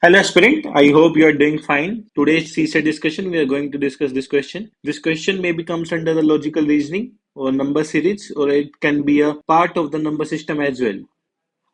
Hello aspirant, I hope you are doing fine. Today's CSAT discussion, we are going to discuss this question. This question maybe comes under the logical reasoning or number series, or it can be a part of the number system as well.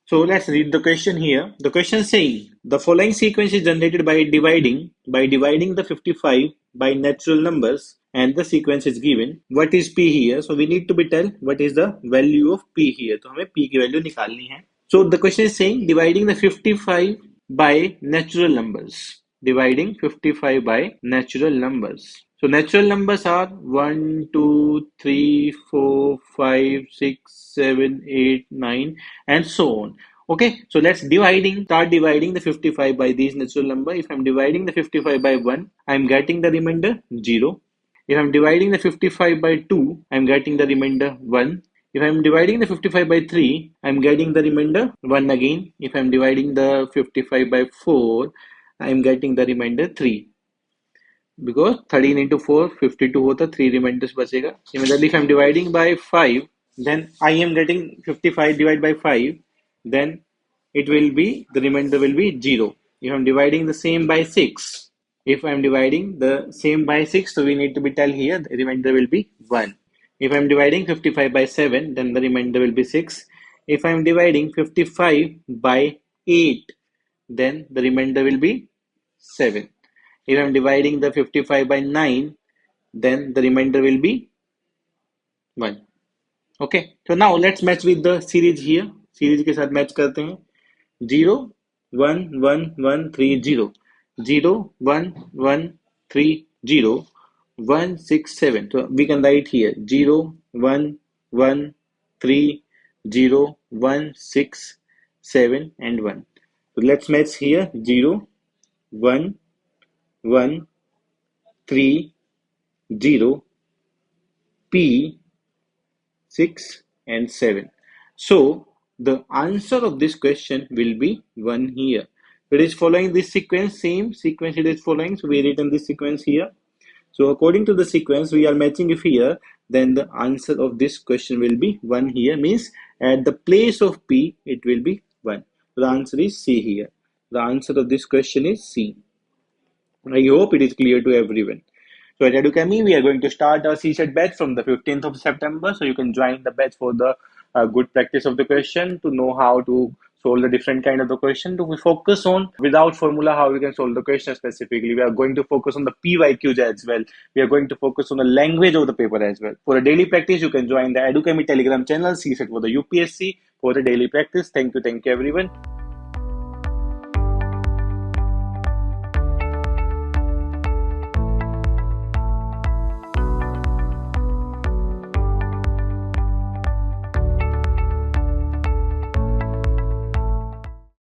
So let's read the question here. The question is saying the following sequence is generated by dividing the 55 by natural numbers, and the sequence is given. What is p here? So we need to be tell what is the value of p here. तो हमें p की value निकालनी है. So the question is saying dividing the 55 by natural numbers. Dividing 55 by natural numbers. So natural numbers are 1, 2, 3, 4, 5, 6, 7, 8, 9, and so on. Okay, so let's start dividing the 55 by these natural number. If I'm dividing the 55 by 1, I'm getting the remainder 0. If I'm dividing the 55 by 2, I'm getting the remainder 1. If I'm dividing the 55 by 3, I'm getting the remainder 1 again. If I'm dividing the 55 by 4, I'm getting the remainder 3. Because 13 into 4, 52 होता, 3 remainders बचेगा. Similarly, if I'm dividing by 5, then I am getting 55 divided by 5, then the remainder will be 0. If I'm dividing the same by 6, so we need to be tell here, the remainder will be 1. If I'm dividing 55 by 7, then the remainder will be 6. If I'm dividing 55 by 8, then the remainder will be 7. If I'm dividing the 55 by 9, then the remainder will be 1. Okay, so now let's match with the series here. Series के साथ match करते हैं. 0, 1, 1, 1, 3, 0. 0, 1, 1, 3, 0. 1, 6, 7. So we can write here 0, 1, 1, 3, 0, 1, 6, 7, and 1. So let's match here 0, 1, 1, 3, 0, P, 6, and 7. So the answer of this question will be 1 here. It is following this sequence, same sequence it is following. So we written this sequence here. So according to the sequence we are matching it here, then the answer of this question will be 1 here. Means at the place of P it will be 1. So the answer is C here. The answer of this question is C. I hope it is clear to everyone. So at Edukemy, we are going to start our CSAT batch from the 15th of September. So you can join the batch for the good practice of the question, to know how to solve the different kind of the question, to focus on without formula how you can solve the question specifically. We are going to focus on the PYQs as well. We are going to focus on the language of the paper as well. For a daily practice, you can join the Edukemy Telegram channel, CSAT for the UPSC for the daily practice. Thank you everyone.